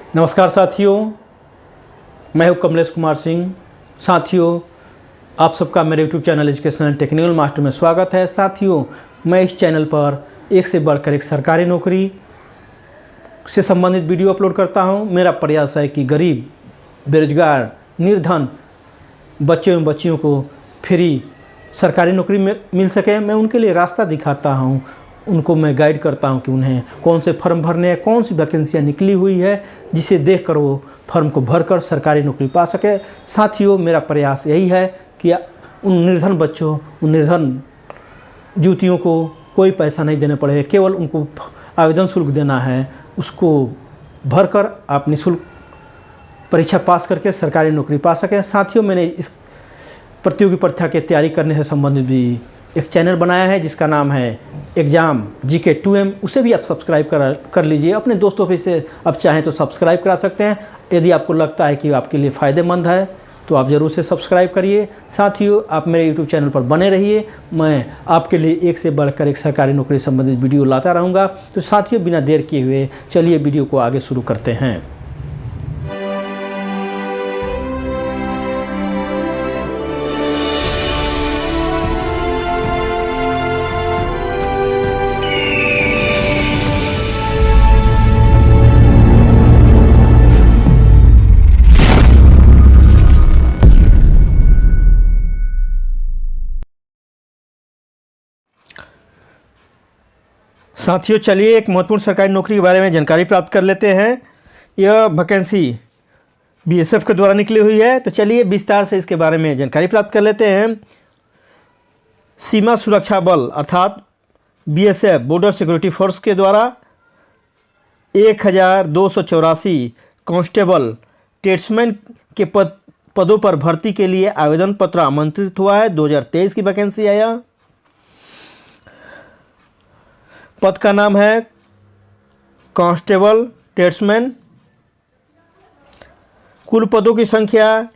नमस्कार साथियों, मैं हूं कमलेश कुमार सिंह। साथियों, आप सबका मेरे YouTube channel educational technical master में स्वागत है। साथियों, मैं इस चैनल पर एक से बढ़कर एक सरकारी नौकरी से संबंधित वीडियो अपलोड करता हूं। मेरा प्रयास है कि गरीब, बेरोजगार, निर्धन बच्चे एवं बच्चियों को फ्री सरकारी नौकरी में मिल सके। मैं उनके लिए रास्ता दिखाता हूं, उनको मैं गाइड करता हूं कि उन्हें कौन से फॉर्म भरने हैं, कौन सी वैकेंसियाँ निकली हुई है, जिसे देखकर वो फॉर्म को भरकर सरकारी नौकरी पा सके। साथियों, मेरा प्रयास यही है कि उन निर्धन बच्चों, उन निर्धन युवतियों को कोई पैसा नहीं देना पड़े, केवल उनको आवेदन शुल्क देना है। उसको भरकर आप निःशुल्क परीक्षा पास करके सरकारी नौकरी पा सकें। साथियों, मैंने इस प्रतियोगी परीक्षा की तैयारी करने से संबंधित भी एक चैनल बनाया है जिसका नाम है एग्ज़ाम GK 2M। उसे भी आप सब्सक्राइब कर लीजिए। अपने दोस्तों पे से आप चाहें तो सब्सक्राइब करा सकते हैं। यदि आपको लगता है कि आपके लिए फ़ायदेमंद है तो आप ज़रूर से सब्सक्राइब करिए। साथियों, आप मेरे YouTube चैनल पर बने रहिए। मैं आपके लिए एक से बढ़कर एक सरकारी नौकरी संबंधित वीडियो लाता रहूँगा। तो साथियों, बिना देर किए हुए चलिए वीडियो को आगे शुरू करते हैं। साथियों, चलिए एक महत्वपूर्ण सरकारी नौकरी के बारे में जानकारी प्राप्त कर लेते हैं। यह वैकेंसी BSF के द्वारा निकली हुई है। तो चलिए विस्तार से इसके बारे में जानकारी प्राप्त कर लेते हैं। सीमा सुरक्षा बल अर्थात BSF बॉर्डर सिक्योरिटी फोर्स के द्वारा 1284 कांस्टेबल ट्रेड्समैन के पदों पर भर्ती के लिए आवेदन पत्र आमंत्रित हुआ है। 2023 की वैकेंसी है। यह पद का नाम है कांस्टेबल ट्रेड्समैन। कुल पदों की संख्या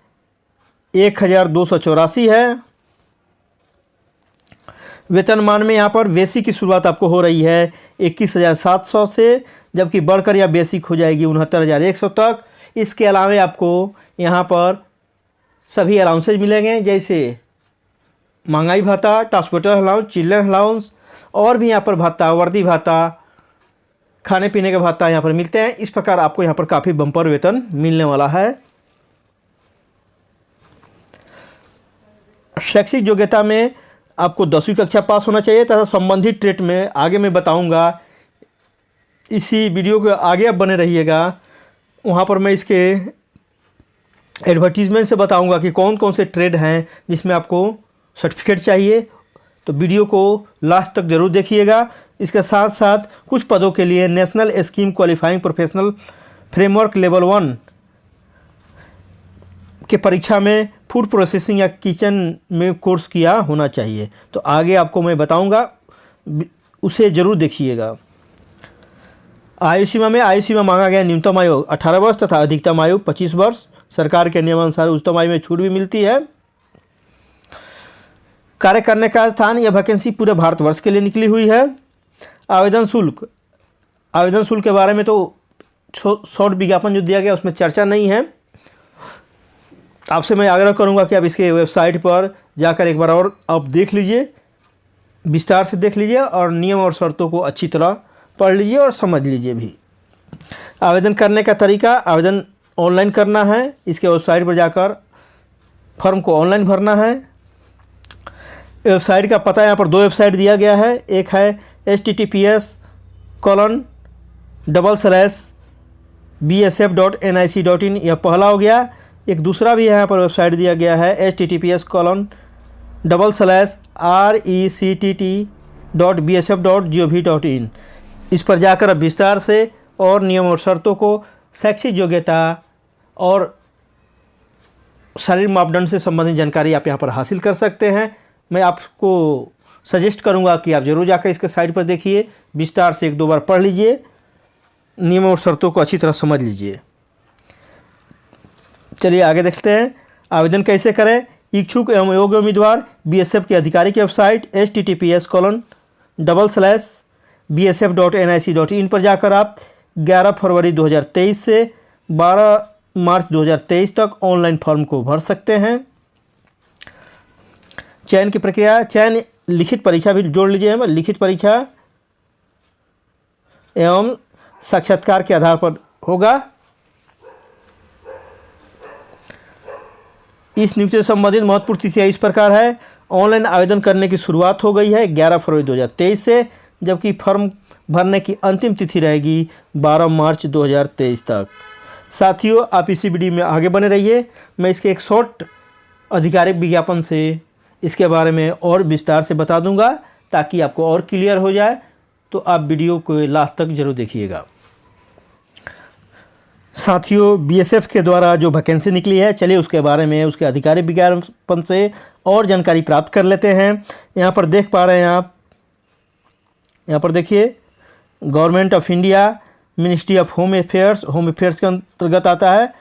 1284 है। वेतनमान में यहाँ पर बेसिक की शुरुआत आपको हो रही है 21,700 से, जबकि बढ़कर यह बेसिक हो जाएगी 69,100 तक। इसके अलावा आपको यहाँ पर सभी अलाउंसेज मिलेंगे, जैसे महंगाई भत्ता, ट्रांसपोर्टर अलाउंस, चिल्ड्रन अलाउंस और भी यहाँ पर भत्ता, वर्दी भत्ता, खाने पीने का भत्ता यहाँ पर मिलते हैं। इस प्रकार आपको यहाँ पर काफ़ी बम्पर वेतन मिलने वाला है। शैक्षिक योग्यता में आपको 10वीं कक्षा पास होना चाहिए तथा संबंधित ट्रेड में आगे मैं बताऊंगा। इसी वीडियो के आगे आप बने रहिएगा। वहाँ पर मैं इसके एडवर्टीजमेंट से बताऊंगा कि कौन कौन से ट्रेड हैं जिसमें आपको सर्टिफिकेट चाहिए। तो वीडियो को लास्ट तक जरूर देखिएगा। इसके साथ साथ कुछ पदों के लिए national scheme qualifying professional framework level 1 के परीक्षा में फूड प्रोसेसिंग या किचन में कोर्स किया होना चाहिए। तो आगे आपको मैं बताऊंगा, उसे ज़रूर देखिएगा। आयु सीमा मांगा गया न्यूनतम आयु 18 वर्ष तथा अधिकतम आयु 25 वर्ष। सरकार के नियमानुसार उच्चतम आयु में छूट भी मिलती है। कार्य करने का स्थान, यह वैकेंसी पूरे भारतवर्ष के लिए निकली हुई है। आवेदन शुल्क के बारे में तो शॉर्ट विज्ञापन जो दिया गया उसमें चर्चा नहीं है। आपसे मैं आग्रह करूंगा कि आप इसके वेबसाइट पर जाकर एक बार और आप देख लीजिए, विस्तार से देख लीजिए और नियम और शर्तों को अच्छी तरह पढ़ लीजिए और समझ लीजिए भी। आवेदन करने का तरीका, आवेदन ऑनलाइन करना है। इसके वेबसाइट पर जाकर फॉर्म को ऑनलाइन भरना है। वेबसाइट का पता यहाँ पर 2 वेबसाइट दिया गया है। एक है https://bsf.nic.in, यह पहला हो गया। एक दूसरा भी यहाँ पर वेबसाइट दिया गया है https://rectt.bsf.gov.in। इस पर जाकर अब विस्तार से और नियम और शर्तों को, शैक्षिक योग्यता और शारीरिक मापदंड से संबंधित जानकारी आप यहाँ पर हासिल कर सकते हैं। मैं आपको सजेस्ट करूंगा कि आप जरूर जाकर इसके साइट पर देखिए, विस्तार से 1-2 बार पढ़ लीजिए, नियम और शर्तों को अच्छी तरह समझ लीजिए। चलिए आगे देखते हैं आवेदन कैसे करें। इच्छुक एवं योग्य उम्मीदवार BSF के अधिकारी की वेबसाइट https://bsf.nic.in पर जाकर आप 11 फरवरी 2023 से 12 मार्च 2023 तक ऑनलाइन फॉर्म को भर सकते हैं। चयन की प्रक्रिया, चयन लिखित परीक्षा भी जोड़ लीजिए, लिखित परीक्षा एवं साक्षात्कार के आधार पर होगा। इस नियुक्ति से संबंधित महत्वपूर्ण तिथियां इस प्रकार है। ऑनलाइन आवेदन करने की शुरुआत हो गई है 11 फरवरी 2023 से, जबकि फॉर्म भरने की अंतिम तिथि रहेगी 12 मार्च 2023 तक। साथियों, आप इसी वीडियो में आगे बने रहिए। मैं इसके एक शॉर्ट आधिकारिक विज्ञापन से इसके बारे में और विस्तार से बता दूंगा, ताकि आपको और क्लियर हो जाए। तो आप वीडियो को लास्ट तक जरूर देखिएगा। साथियों, बीएसएफ के द्वारा जो वैकेंसी निकली है, चलिए उसके बारे में, उसके आधिकारिक विज्ञापन से और जानकारी प्राप्त कर लेते हैं। यहाँ पर देख पा रहे हैं आप, यहाँ पर देखिए, government of India, ministry of home affairs के अंतर्गत आता है।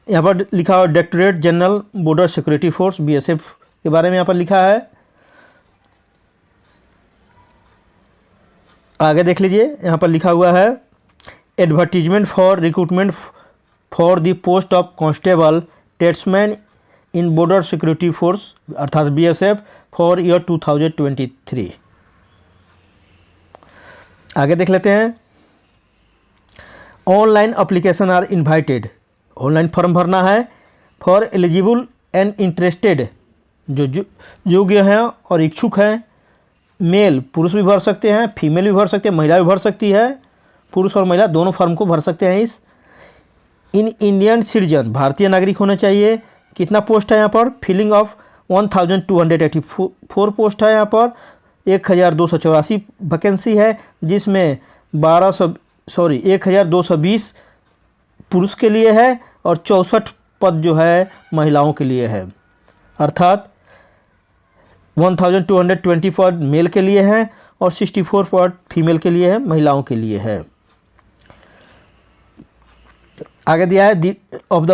यहाँ पर लिखा हुआ directorate general border security force, BSF के बारे में यहाँ पर लिखा है। आगे देख लीजिए, यहाँ पर लिखा हुआ है advertisement for recruitment for the post of constable tradesman in border security force अर्थात बीएसएफ फॉर ईयर 2023। आगे देख लेते हैं, online application are invited, online form भरना है। फॉर एलिजिबल एंड इंटरेस्टेड, जो योग्य हैं और इच्छुक हैं, मेल पुरुष भी भर सकते हैं, फीमेल भी भर सकते हैं, महिला भी भर सकती है, पुरुष और महिला दोनों फॉर्म को भर सकते हैं। इस इन इंडियन सिटीजन, भारतीय नागरिक होना चाहिए। कितना पोस्ट है यहाँ पर, फिलिंग ऑफ 1284 पोस्ट है यहाँ पर, 1284 वैकेंसी है, जिसमें 1220 पुरुष के लिए है और 64 पद जो है महिलाओं के लिए है, अर्थात 1220 पद मेल के लिए है और 64 पद फीमेल के लिए है, महिलाओं के लिए है। आगे दिया है of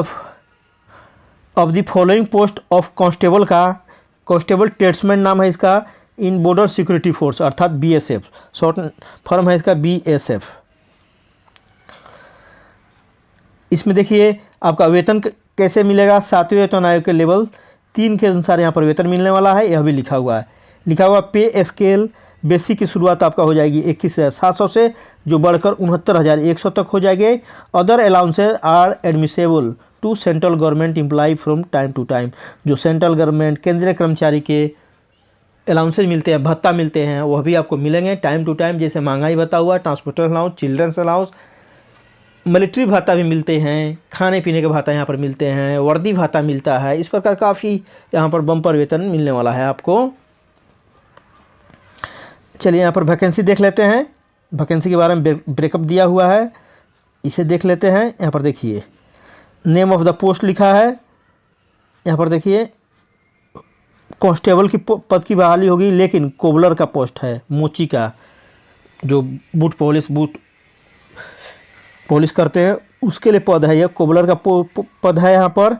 the following post of constable का, कांस्टेबल टेट्समैन नाम है इसका, इन बॉर्डर सिक्योरिटी फोर्स अर्थात बीएसएफ, शॉर्ट फॉर्म है इसका बीएसएफ। इसमें देखिए आपका वेतन कैसे मिलेगा। 7वें वेतन आयोग के लेवल 3 के अनुसार यहाँ पर वेतन मिलने वाला है, यह भी लिखा हुआ है। लिखा हुआ पे स्केल बेसिक की शुरुआत आपका हो जाएगी 21,700 से, जो बढ़कर 69,100 तक हो जाएगी। Other allowances are admissible to central government employ from time to time, जो सेंट्रल गवर्नमेंट केंद्रीय कर्मचारी के अलाउंसेज मिलते हैं, भत्ता मिलते हैं, वह भी आपको मिलेंगे टाइम टू टाइम, जैसे महंगाई भत्ता हुआ, transportation allowance, children's allowance, military भत्ता भी मिलते हैं, खाने पीने के भत्ता यहाँ पर मिलते हैं, वर्दी भत्ता मिलता है। इस प्रकार काफ़ी यहाँ पर बम्पर वेतन मिलने वाला है आपको। चलिए यहाँ पर वैकेंसी देख लेते हैं, वैकेंसी के बारे में ब्रेकअप दिया हुआ है, इसे देख लेते हैं। यहाँ पर देखिए नेम ऑफ द पोस्ट लिखा है, यहाँ पर देखिए कांस्टेबल की पद की बहाली होगी, लेकिन कोबलर का पोस्ट है, मोची का, जो बूट पॉलिश करते हैं उसके लिए पद है, यह कोबलर का पद है। यहाँ पर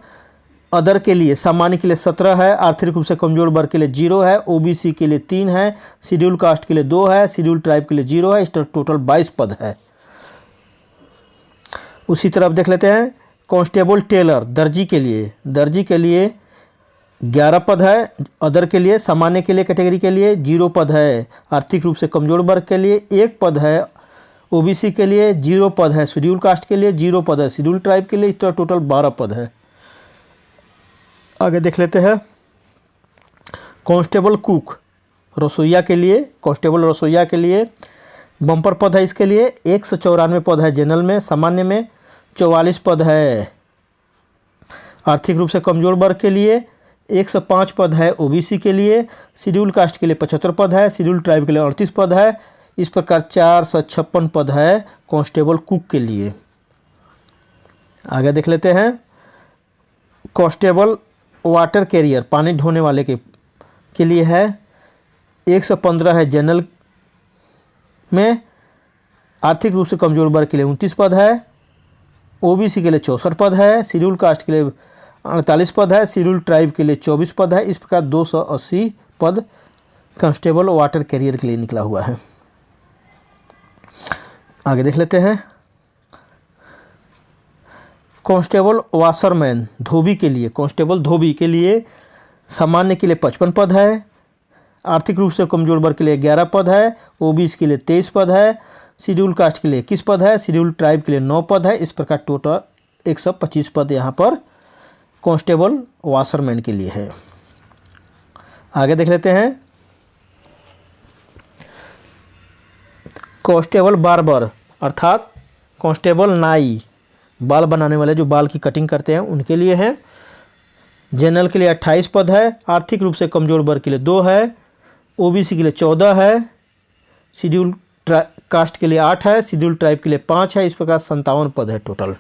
अदर के लिए, सामान्य के लिए 17 है, आर्थिक रूप से कमजोर वर्ग के लिए 0 है, ओबीसी के लिए 3 है, शेड्यूल कास्ट के लिए 2 है, शेड्यूल ट्राइब के लिए 0 है। इस तरह टोटल 22 पद है। उसी तरफ देख लेते हैं कांस्टेबल टेलर, दर्जी के लिए 11 पद है, अदर के लिए, सामान्य के लिए कैटेगरी के लिए 0 पद है, आर्थिक रूप से कमजोर वर्ग के लिए 1 पद है, ओबीसी के लिए 0 पद है, शेड्यूल कास्ट के लिए 0 पद है, शेड्यूल ट्राइब के लिए इस तरह टोटल 12 पद है। आगे देख लेते हैं कांस्टेबल कुक, रसोइया के लिए, कांस्टेबल रसोइया के लिए बम्पर पद है, इसके लिए 194 पद है, जनरल में, सामान्य में 44 पद है, आर्थिक रूप से कमजोर वर्ग के लिए 105 पद है, ओबीसी के लिए, शेड्यूल कास्ट के लिए 75 पद है, शेड्यूल ट्राइब के लिए 38 पद है। इस प्रकार 456 पद है कांस्टेबल कुक के लिए। आगे देख लेते हैं कांस्टेबल वाटर कैरियर, पानी ढोने वाले के लिए है, 115 है, जनरल में, आर्थिक रूप से कमजोर वर्ग के लिए 29 पद है, ओबीसी के लिए 64 पद है, शेड्यूल कास्ट के लिए 48 पद है, शेड्यूल ट्राइब के लिए 24 पद है। इस प्रकार 280 पद कांस्टेबल वाटर कैरियर के लिए निकला हुआ है। आगे देख लेते हैं कांस्टेबल वाशरमैन धोबी के लिए, कांस्टेबल धोबी के लिए सामान्य के लिए 55 पद है, आर्थिक रूप से कमजोर वर्ग के लिए 11 पद है, ओबीसी के लिए 23 पद है, शेड्यूल कास्ट के लिए 21 पद है, शेड्यूल ट्राइब के लिए 9 पद है। इस प्रकार टोटल 125 पद यहाँ पर कांस्टेबल वाशरमैन के लिए है। आगे देख लेते हैं कांस्टेबल बार्बर अर्थात कांस्टेबल नाई, बाल बनाने वाले जो बाल की कटिंग करते हैं उनके लिए है। जनरल के लिए 28 पद है, आर्थिक रूप से कमजोर वर्ग के लिए 2 है, ओबीसी के लिए 14 है, शेड्यूल कास्ट के लिए 8 है, शेड्यूल ट्राइब के लिए 5 है। इस प्रकार 57 पद है टोटल।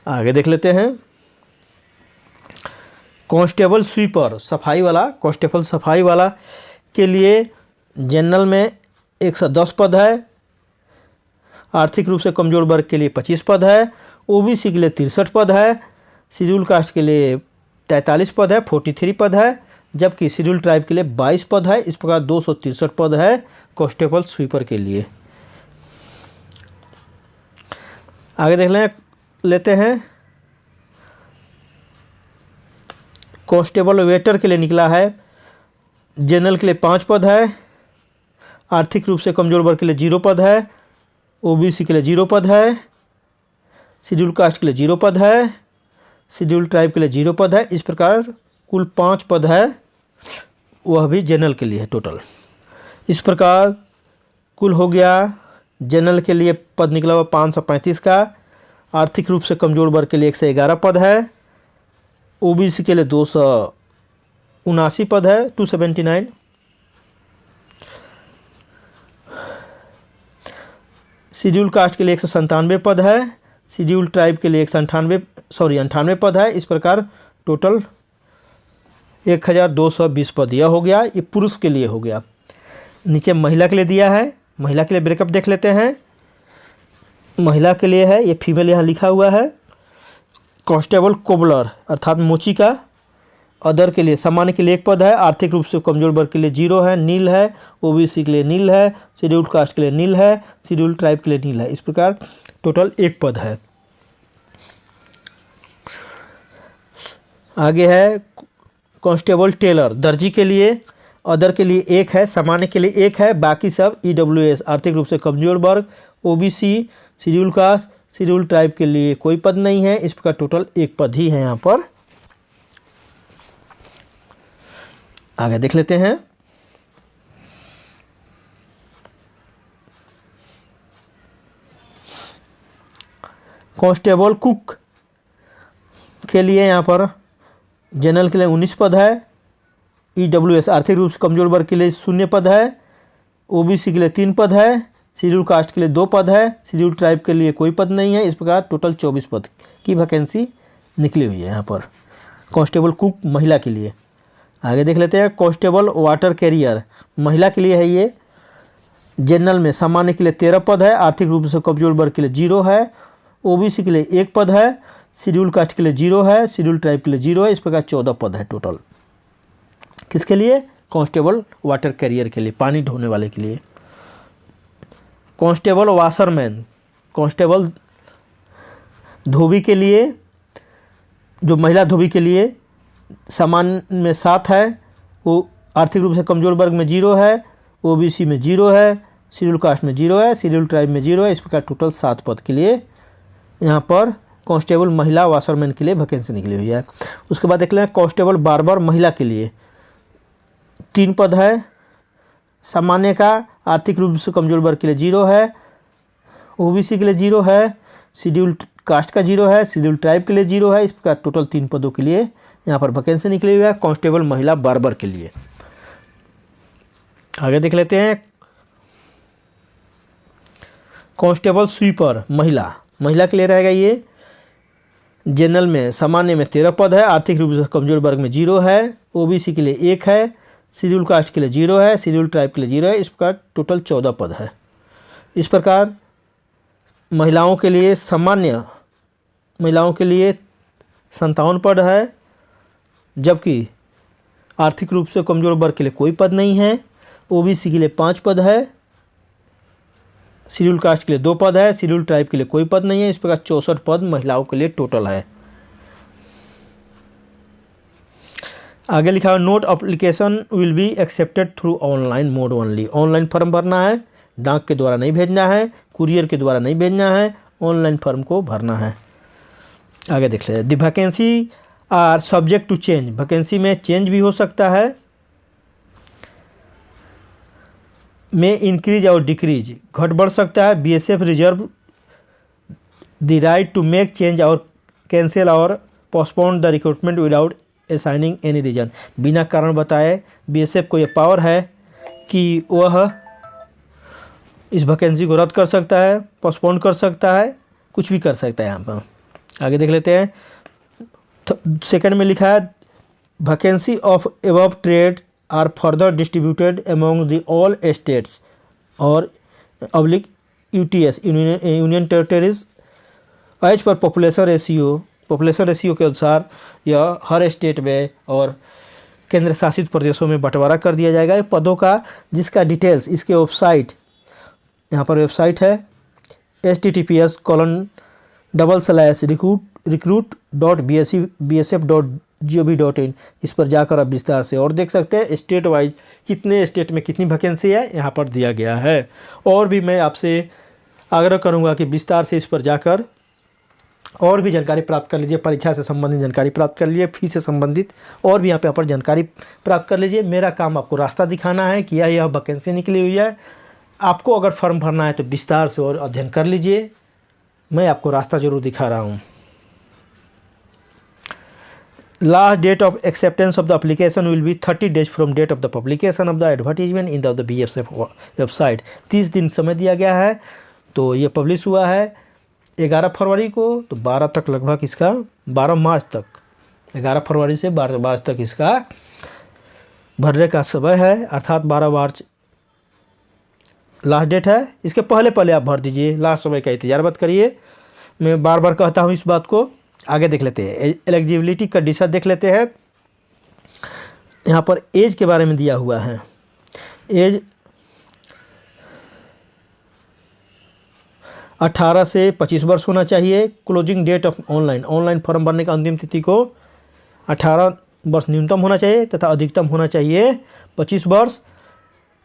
आगे देख लेते हैं कांस्टेबल स्वीपर सफाई वाला, कांस्टेबल सफाई वाला के लिए जनरल में 110 पद है, आर्थिक रूप से कमजोर वर्ग के लिए 25 पद है, ओबीसी के लिए 63 पद है, शेड्यूल कास्ट के लिए 43 पद है, 43 पद है, जबकि शेड्यूल ट्राइब के लिए 22 पद है। इस प्रकार 263 पद है कांस्टेबल स्वीपर के लिए। आगे देख लेते हैं कांस्टेबल वेटर के लिए निकला है। जनरल के लिए 5 पद है, आर्थिक रूप से कमजोर वर्ग के लिए 0 पद है, ओबीसी के लिए 0 पद है, शेड्यूल कास्ट के लिए 0 पद है, शेड्यूल ट्राइब के लिए 0 पद है। इस प्रकार कुल 5 पद है, वह भी जनरल के लिए है टोटल। इस प्रकार कुल हो गया जनरल के लिए पद निकला हुआ 535 का, आर्थिक रूप से कमजोर वर्ग के लिए 111 पद है, ओबीसी के लिए 279 पद है 279, शेड्यूल कास्ट के लिए 197 पद है, शेड्यूल ट्राइब के लिए 98 पद है। इस प्रकार टोटल 1220 पद यह हो गया। ये पुरुष के लिए हो गया। नीचे महिला के लिए दिया है, महिला के लिए ब्रेकअप देख लेते हैं। महिला के लिए है, ये फीमेल यहाँ लिखा हुआ है। कांस्टेबल कोबलर अर्थात मोची का, अदर के लिए सामान्य के लिए 1 पद है, आर्थिक रूप से कमजोर वर्ग के लिए 0 है, नील है, ओबीसी के लिए नील है, शेड्यूल कास्ट के लिए नील है, शेड्यूल ट्राइब के लिए नील है। इस प्रकार टोटल 1 पद है। आगे है कांस्टेबल टेलर दर्जी के लिए, अदर के लिए 1 है, सामान्य के लिए 1 है, बाकी सब ईडब्ल्यूएस आर्थिक रूप से कमजोर वर्ग, OBC, schedule caste, schedule tribe के लिए कोई पद नहीं है। इस प्रकार टोटल 1 पद ही है यहाँ पर। आगे देख लेते हैं कांस्टेबल कुक के लिए यहाँ पर जनरल के लिए 19 पद है, ईडब्ल्यूएस आर्थिक रूप से कमजोर वर्ग के लिए 0 पद है, ओबीसी के लिए 3 पद है, शेड्यूल कास्ट के लिए 2 पद है, शेड्यूल ट्राइब के लिए कोई पद नहीं है। इस प्रकार टोटल 24 पद की वैकेंसी निकली हुई है यहाँ पर कांस्टेबल कुक महिला के लिए। आगे देख लेते हैं कांस्टेबल वाटर कैरियर महिला के लिए है। ये जनरल में सामान्य के लिए 13 पद है, आर्थिक रूप से कमजोर वर्ग के लिए 0 है, ओबीसी के लिए 1 पद है, शेड्यूल कास्ट के लिए 0 है, शेड्यूल ट्राइब के लिए 0 है। इस प्रकार 14 पद है टोटल। किसके लिए? कांस्टेबल वाटर कैरियर के लिए, पानी ढोने वाले के लिए। कांस्टेबल वाशरमैन कांस्टेबल धोबी के लिए, जो महिला धोबी के लिए सामान्य में 7 है, वो आर्थिक रूप से कमजोर वर्ग में 0 है, ओबीसी में 0 है, शेड्यूल कास्ट में 0 है, शेड्यूल ट्राइब में 0 है। इस प्रकार टोटल 7 पद के लिए यहाँ पर कांस्टेबल महिला वाशरमैन के लिए वैकेंसी निकली हुई है। उसके बाद देख लें कांस्टेबल बार्बर महिला के लिए 3 पद है, सामान्य का आर्थिक रूप से कमजोर वर्ग के लिए 0 है, ओबीसी के लिए 0 है, शेड्यूल कास्ट का 0 है, शेड्यूल ट्राइब के लिए 0 है। इस प्रकार टोटल 3 पदों के लिए यहाँ पर वैकेंसी निकली हुई है कांस्टेबल महिला बार्बर के लिए। आगे देख लेते हैं कांस्टेबल स्वीपर महिला के लिए रहेगा। ये जनरल में सामान्य में 13 पद है, आर्थिक रूप से कमजोर वर्ग में 0 है, ओबीसी के लिए 1 है, शेड्यूल कास्ट के लिए 0 है, शेड्यूल ट्राइब के लिए 0 है। इस प्रकार टोटल 14 पद है। इस प्रकार महिलाओं के लिए सामान्य महिलाओं के लिए 57 पद है, जबकि आर्थिक रूप से कमजोर वर्ग के लिए कोई पद नहीं है। ओबीसी के लिए 5 पद है, शेड्यूल कास्ट के लिए 2 पद है, शेड्यूल ट्राइब के लिए कोई पद नहीं है। इस प्रकार 64 पद महिलाओं के लिए टोटल है। आगे लिखा है note application will be accepted through online mode only. Online form भरना है, डाक के द्वारा नहीं भेजना है, कुरियर के द्वारा नहीं भेजना है, ऑनलाइन फॉर्म को भरना है। आगे देख लेते हैं। The vacancy are subject to change. Vacancy में चेंज भी हो सकता है, में इंक्रीज और डिक्रीज, घट बढ़ सकता है। BSF reserve the right to make change और कैंसिल और postpone the recruitment without assigning any reason. बिना कारण बताए बीएसएफ को यह पावर है कि वह इस वैकेंसी को रद्द कर सकता है, पोस्टपोन कर सकता है, कुछ भी कर सकता है। यहाँ पर आगे देख लेते हैं। सेकंड में लिखा है vacancy of above trade are further distributed among the all states और oblique UTs union territories as per population ratio के अनुसार यह हर स्टेट में और केंद्र शासित प्रदेशों में बंटवारा कर दिया जाएगा पदों का, जिसका डिटेल्स इसके वेबसाइट, यहाँ पर वेबसाइट है https://recruit.bsf.gov.in। इस पर जाकर आप विस्तार से और देख सकते हैं स्टेट वाइज कितने स्टेट में कितनी वैकेंसी है, यहाँ पर दिया गया है। और भी मैं आपसे आग्रह करूँगा कि विस्तार से इस पर जाकर और भी जानकारी प्राप्त कर लीजिए, परीक्षा से संबंधित जानकारी प्राप्त कर लीजिए, फीस से संबंधित और भी यहाँ पर जानकारी प्राप्त कर लीजिए। मेरा काम आपको रास्ता दिखाना है कि यह वैकेंसी निकली हुई है, आपको अगर फॉर्म भरना है तो विस्तार से और अध्ययन कर लीजिए। मैं आपको रास्ता जरूर दिखा रहा हूँ। Last date of acceptance of the application will be 30 days from date of the publication of the advertisement in the BSF website. 30 दिन समय दिया गया है। तो ये पब्लिश हुआ है 11 फरवरी को, तो 12 तक लगभग इसका 12 मार्च तक, 11 फरवरी से 12 मार्च तक इसका भरने का समय है, अर्थात 12 मार्च लास्ट डेट है। इसके पहले आप भर दीजिए, लास्ट समय का इंतजार मत करिए। मैं बार बार कहता हूँ इस बात को। आगे देख लेते हैं एलिजिबिलिटी कंडीशन देख लेते हैं। यहाँ पर एज के बारे में दिया हुआ है। एज 18 से 25 वर्ष होना चाहिए। Closing date of online form भरने का अंतिम तिथि को 18 वर्ष न्यूनतम होना चाहिए तथा अधिकतम होना चाहिए 25 वर्ष।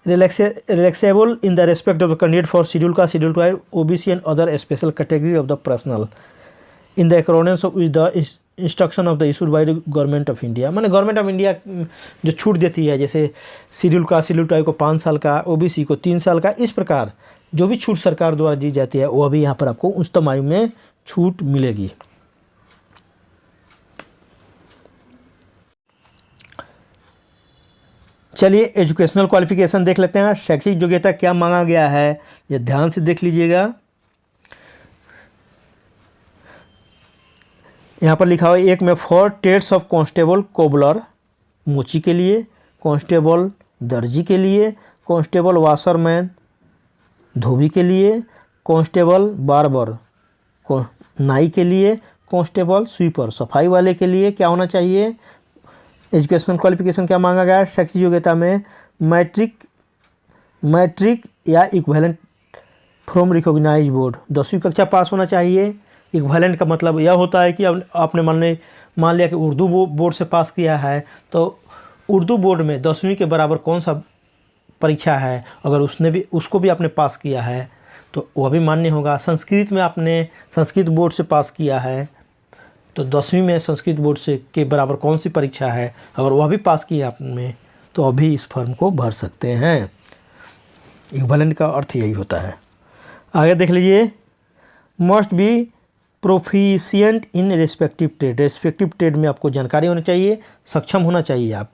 Relaxable in the respect of the candidate for schedule caste, schedule tribe, OBC and other special category of the personal in the accordance of the instruction of the issued by the government of India. माने government of India जो छूट देती है, जैसे schedule caste, schedule tribe को 5 साल का, OBC को 3 साल का, इस प्रकार जो भी छूट सरकार द्वारा दी जाती है वह भी यहाँ पर आपको उच्चतम आयु में छूट मिलेगी। चलिए एजुकेशनल क्वालिफिकेशन देख लेते हैं। शैक्षिक योग्यता क्या मांगा गया है, ये ध्यान से देख लीजिएगा। यहाँ पर लिखा हुआ है 1 में for trades of constable cobbler मोची के लिए, कांस्टेबल दर्जी के लिए, कांस्टेबल वाशरमैन धोबी के लिए, कांस्टेबल बार्बर नाई के लिए, कांस्टेबल स्वीपर सफाई वाले के लिए क्या होना चाहिए। एजुकेशनल क्वालिफिकेशन क्या मांगा गया है। शैक्षिक योग्यता में मैट्रिक या इक्विवेलेंट फ्रॉम रिकॉग्नाइज बोर्ड, 10वीं कक्षा पास होना चाहिए। इक्विवेलेंट का मतलब यह होता है कि आपने मान लिया कि उर्दू बोर्ड से पास किया है, तो उर्दू बोर्ड में 10वीं के बराबर कौन सा परीक्षा है, अगर उसको भी आपने पास किया है तो वह भी मान्य होगा। संस्कृत में आपने संस्कृत बोर्ड से पास किया है तो 10वीं में संस्कृत बोर्ड से के बराबर कौन सी परीक्षा है, अगर वह भी पास किया आपने तो अभी इस फॉर्म को भर सकते हैं। इक्विवेलेंट का अर्थ यही होता है। आगे देख लीजिए। Must be proficient in respective trade. Respective trade में आपको जानकारी होनी चाहिए, सक्षम होना चाहिए। आप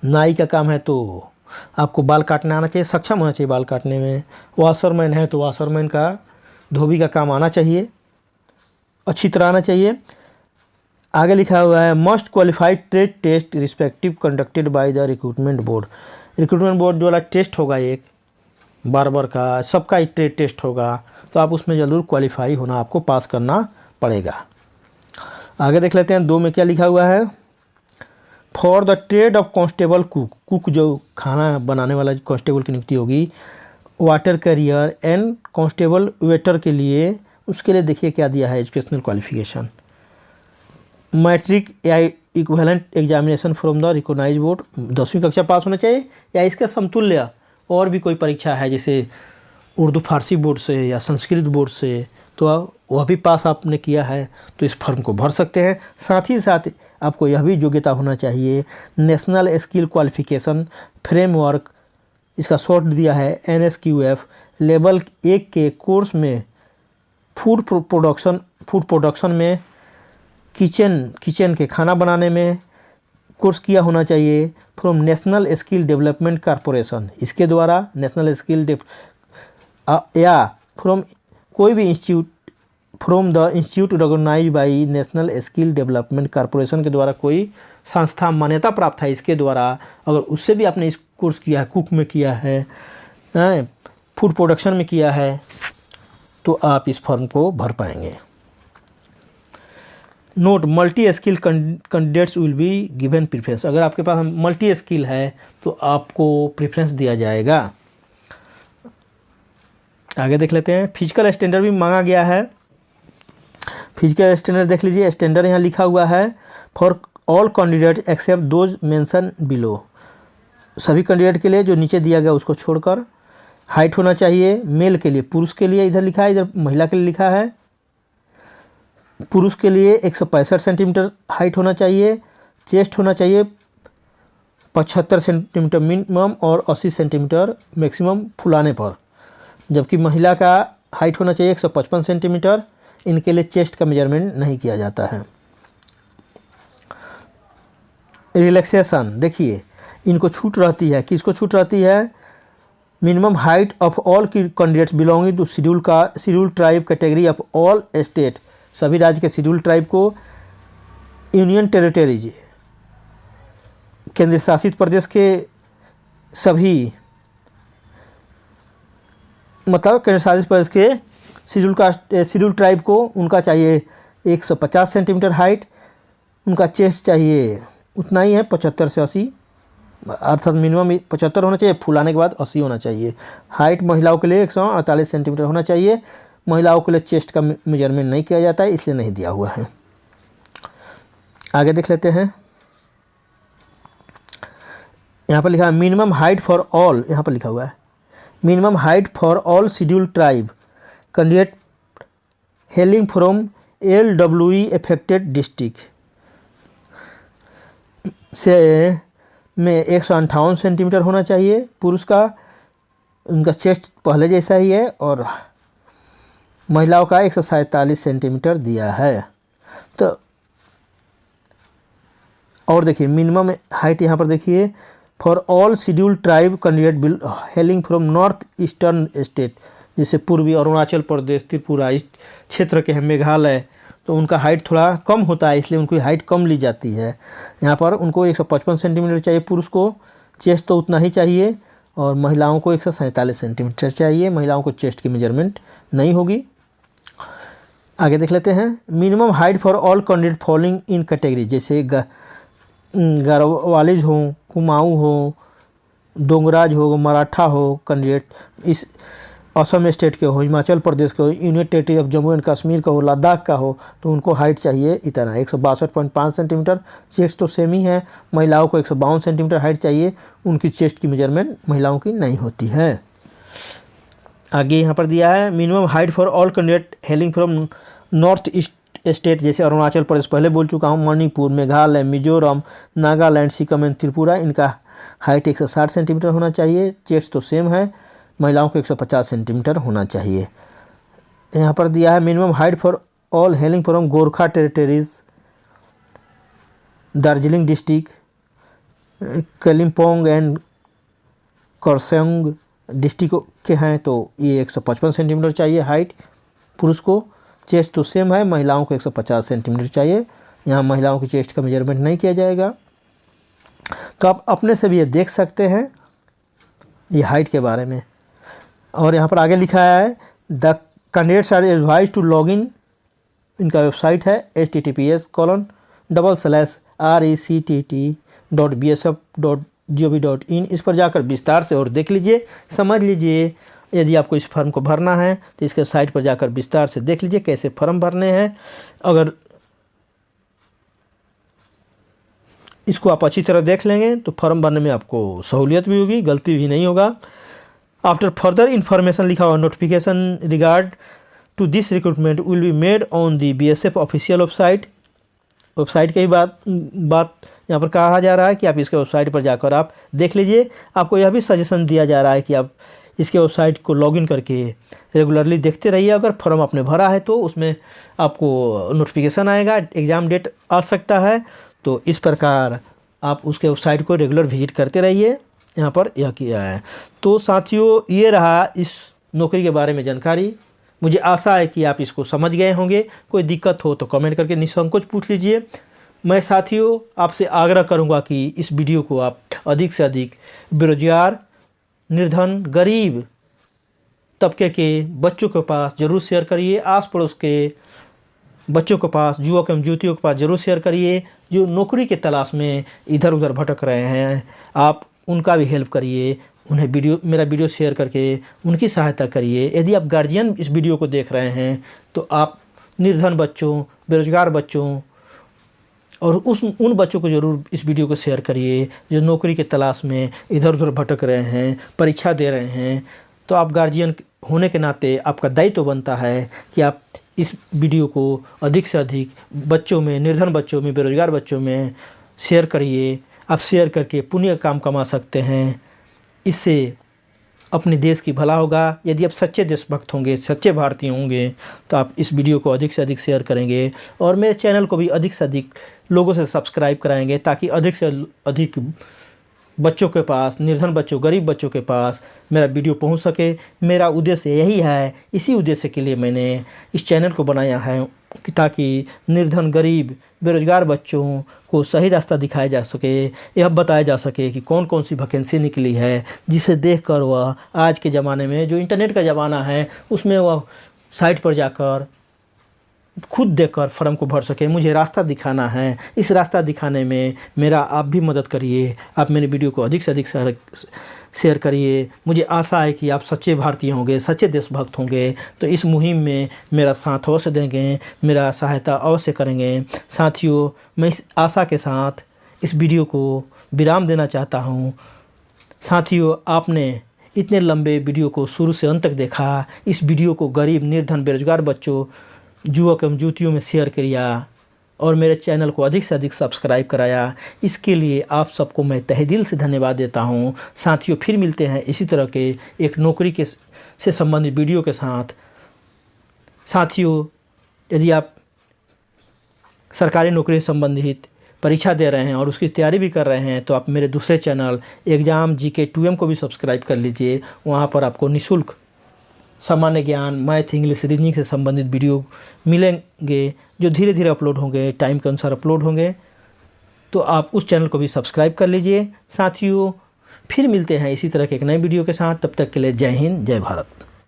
नाई का काम है तो आपको बाल काटना आना चाहिए, सक्षम होना चाहिए बाल काटने में। वाशरमैन है तो वाशरमैन का धोबी का काम आना चाहिए, अच्छी तरह आना चाहिए। आगे लिखा हुआ है must qualified trade test respective conducted by the recruitment board. Recruitment board वाला टेस्ट होगा, एक बार्बर का, सबका एक ट्रेड टेस्ट होगा, तो आप उसमें ज़रूर क्वालिफाई होना, आपको पास करना पड़ेगा। आगे देख लेते हैं 2 में क्या लिखा हुआ है। For the trade of constable cook जो खाना बनाने वाला कांस्टेबल की नियुक्ति होगी, water carrier and constable waiter के लिए, उसके लिए देखिए क्या दिया है एजुकेशनल क्वालिफिकेशन। मैट्रिक या equivalent examination from the recognised board, 10वीं कक्षा पास होना चाहिए या इसका समतुल्य और भी कोई परीक्षा है जैसे उर्दू फारसी बोर्ड से या संस्कृत बोर्ड से, तो वह भी पास आपने किया है तो इस फॉर्म को भर सकते हैं। साथ ही साथ आपको यह भी योग्यता होना चाहिए नेशनल स्किल क्वालिफिकेशन फ्रेमवर्क, इसका शॉर्ट दिया है NSQF, लेवल 1 के कोर्स में फूड प्रोडक्शन में, किचन के खाना बनाने में कोर्स किया होना चाहिए from national skill development corporation, इसके द्वारा नेशनल स्किल या फ्रॉम कोई भी institute from the institute recognised by national skill development corporation के द्वारा कोई संस्था मान्यता प्राप्त है इसके द्वारा, अगर उससे भी आपने इस कोर्स किया है, कुक में किया है, फूड प्रोडक्शन में किया है, तो आप इस फॉर्म को भर पाएंगे। Note, multi skill candidates will be given preference, अगर आपके पास मल्टी स्किल है तो आपको प्रेफरेंस दिया जाएगा। आगे देख लेते हैं, फिजिकल स्टैंडर्ड भी मांगा गया है। फिजिकल स्टैंडर्ड देख लीजिए, स्टैंडर्ड यहाँ लिखा हुआ है for all candidate except those mention below, सभी कैंडिडेट के लिए जो नीचे दिया गया उसको छोड़कर। हाइट होना चाहिए मेल के लिए, पुरुष के लिए इधर लिखा है, इधर महिला के लिए लिखा है। पुरुष के लिए 165 सेंटीमीटर हाइट होना चाहिए, चेस्ट होना चाहिए 75 सेंटीमीटर मिनिमम और 80 सेंटीमीटर मैक्सिमम फुलाने पर, जबकि महिला का हाइट होना चाहिए 155 सेंटीमीटर, इनके लिए चेस्ट का मेजरमेंट नहीं किया जाता है। रिलैक्सेशन देखिए, इनको छूट रहती है, किसको छूट रहती है, minimum height of all candidates belonging to schedule tribe category of all state, सभी राज्य के शेड्यूल ट्राइब को, यूनियन टेरिटरीज केंद्र शासित प्रदेश के सभी, मतलब केंद्र शासित प्रदेश के शेड्यूल ट्राइब को उनका चाहिए 150 सेंटीमीटर हाइट, उनका चेस्ट चाहिए उतना ही है 75 से 80, अर्थात मिनिमम 75 होना चाहिए, फुलाने के बाद 80 होना चाहिए। हाइट महिलाओं के लिए 148 सेंटीमीटर होना चाहिए, महिलाओं के लिए चेस्ट का मेजरमेंट नहीं किया जाता है इसलिए नहीं दिया हुआ है। आगे देख लेते हैं, यहाँ पर लिखा है मिनिमम हाइट फॉर ऑल, यहाँ पर लिखा हुआ है minimum height for all schedule tribe candidate hailing from LWE affected district से में 158 सेंटीमीटर होना चाहिए पुरुष का, उनका चेस्ट पहले जैसा ही है, और महिलाओं का 147 सेंटीमीटर दिया है। तो और देखिए मिनिमम हाइट यहाँ पर देखिए for all schedule tribe candidate hailing from north eastern state, जैसे पूर्वी अरुणाचल प्रदेश, त्रिपुरा, इस क्षेत्र के हैं, मेघालय, तो उनका हाइट थोड़ा कम होता है इसलिए उनकी हाइट कम ली जाती है। यहाँ पर उनको 155 सेंटीमीटर चाहिए पुरुष को, चेस्ट तो उतना ही चाहिए, और महिलाओं को 147 सेंटीमीटर चाहिए, महिलाओं को चेस्ट की मेजरमेंट नहीं होगी। आगे देख लेते हैं, minimum height for all candidate following in category, जैसे गढ़वालीज हो, कुमाऊँ हो, डोंगराज हो, मराठा हो कैंडिडेट, इस असम स्टेट के हो, हिमाचल प्रदेश के हो, union territory of Jammu and Kashmir का हो, लद्दाख का हो, तो उनको हाइट चाहिए इतना 162.5 सेंटीमीटर, चेस्ट तो सेम ही है, महिलाओं को 152 सेंटीमीटर हाइट चाहिए, उनकी चेस्ट की मेजरमेंट महिलाओं की नहीं होती है। आगे यहाँ पर दिया है minimum height for all candidate hailing from north east state, जैसे अरुणाचल प्रदेश पहले बोल चुका हूँ, मणिपुर, मेघालय, मिजोरम, नागालैंड, सिक्किम एंड त्रिपुरा, इनका हाइट 160 सेंटीमीटर होना चाहिए, चेस्ट तो सेम है, महिलाओं को 150 सेंटीमीटर होना चाहिए। यहाँ पर दिया है minimum height for all hailing from Gorkha territories, Darjeeling district, Kalimpong and Kurseong district के हैं, तो ये 155 सेंटीमीटर चाहिए हाइट पुरुष को, चेस्ट तो सेम है, महिलाओं को 150 सेंटीमीटर चाहिए, यहाँ महिलाओं की चेस्ट का मेजरमेंट नहीं किया जाएगा। तो आप अपने से भी ये देख सकते हैं ये हाइट के बारे में। और यहाँ पर आगे लिखा है the candidates are advised to log in, इनका वेबसाइट है https://rectt.bsf.gov.in, इस पर जाकर विस्तार से और देख लीजिए, समझ लीजिए यदि आपको इस फॉर्म को भरना है तो इसके साइट पर जाकर विस्तार से देख लीजिए कैसे फॉर्म भरने हैं। अगर इसको आप अच्छी तरह देख लेंगे तो फॉर्म भरने में आपको सहूलियत भी होगी, गलती भी नहीं होगा। आफ्टर फर्दर इन्फॉर्मेशन लिखा हुआ notification regard to this recruitment will be made on the BSF official website की बात यहाँ पर कहा जा रहा है कि आप इसके वेबसाइट पर जाकर आप देख लीजिए। आपको यह भी सजेशन दिया जा रहा है कि आप इसके वेबसाइट को लॉगिन करके रेगुलरली देखते रहिए। अगर फॉर्म आपने भरा है तो उसमें आपको नोटिफिकेशन आएगा, एग्ज़ाम डेट आ सकता है, तो इस प्रकार आप उसके वेबसाइट को रेगुलर विजिट करते रहिए। यहाँ पर यह किया है। तो साथियों, ये रहा इस नौकरी के बारे में जानकारी। मुझे आशा है कि आप इसको समझ गए होंगे। कोई दिक्कत हो तो कमेंट करके निसंकोच पूछ लीजिए। मैं साथियों आपसे आग्रह करूंगा कि इस वीडियो को आप अधिक से अधिक बेरोजगार, निर्धन, गरीब तबके के बच्चों के पास ज़रूर शेयर करिए। आस पड़ोस के बच्चों के पास, युवक एवं युवतियों के पास ज़रूर शेयर करिए जो नौकरी के तलाश में इधर उधर भटक रहे हैं। आप उनका भी हेल्प करिए, उन्हें मेरा वीडियो शेयर करके उनकी सहायता करिए। यदि आप गार्जियन इस वीडियो को देख रहे हैं तो आप निर्धन बच्चों, बेरोजगार बच्चों और उन बच्चों को ज़रूर इस वीडियो को शेयर करिए जो नौकरी के तलाश में इधर उधर भटक रहे हैं, परीक्षा दे रहे हैं। तो आप गार्जियन होने के नाते आपका दायित्व बनता है कि आप इस वीडियो को अधिक से अधिक बच्चों में, निर्धन बच्चों में, बेरोजगार बच्चों में शेयर करिए। आप शेयर करके पुण्य काम कमा सकते हैं। इससे अपने देश की भला होगा। यदि आप सच्चे देशभक्त होंगे, सच्चे भारतीय होंगे तो आप इस वीडियो को अधिक से अधिक शेयर करेंगे और मेरे चैनल को भी अधिक से अधिक लोगों से सब्सक्राइब कराएंगे ताकि अधिक से अधिक बच्चों के पास, निर्धन बच्चों, गरीब बच्चों के पास मेरा वीडियो पहुंच सके। मेरा उद्देश्य यही है। इसी उद्देश्य के लिए मैंने इस चैनल को बनाया है कि ताकि निर्धन, गरीब, बेरोजगार बच्चों को सही रास्ता दिखाया जा सके। यह बताया जा सके कि कौन कौन सी वैकेंसी निकली है जिसे देखकर वह आज के ज़माने में, जो इंटरनेट का ज़माना है, उसमें वह साइट पर जाकर खुद देखकर फॉर्म को भर सके। मुझे रास्ता दिखाना है। इस रास्ता दिखाने में मेरा आप भी मदद करिए। आप मेरे वीडियो को अधिक से अधिक शेयर करिए। मुझे आशा है कि आप सच्चे भारतीय होंगे, सच्चे देशभक्त होंगे तो इस मुहिम में मेरा साथ अवश्य देंगे, मेरा सहायता अवश्य करेंगे। साथियों, मैं इस आशा के साथ इस वीडियो को विराम देना चाहता हूँ। साथियों, आपने इतने लंबे वीडियो को शुरू से अंत तक देखा। इस वीडियो को गरीब, निर्धन, बेरोजगार बच्चों, युवक एवं युवतियों में शेयर किया और मेरे चैनल को अधिक से अधिक सब्सक्राइब कराया। इसके लिए आप सबको मैं तहे दिल से धन्यवाद देता हूं। साथियों, फिर मिलते हैं इसी तरह के एक नौकरी से संबंधित वीडियो के साथ। साथियों, यदि आप सरकारी नौकरी से संबंधित परीक्षा दे रहे हैं और उसकी तैयारी भी कर रहे हैं तो आप मेरे दूसरे चैनल एग्ज़ाम GK 2M को भी सब्सक्राइब कर लीजिए। वहाँ पर आपको निःशुल्क सामान्य ज्ञान, मैथ, इंग्लिश, रीजनिंग से संबंधित वीडियो मिलेंगे जो धीरे धीरे अपलोड होंगे, टाइम के अनुसार अपलोड होंगे। तो आप उस चैनल को भी सब्सक्राइब कर लीजिए। साथियों, फिर मिलते हैं इसी तरह के एक नए वीडियो के साथ। तब तक के लिए जय हिंद, जय भारत।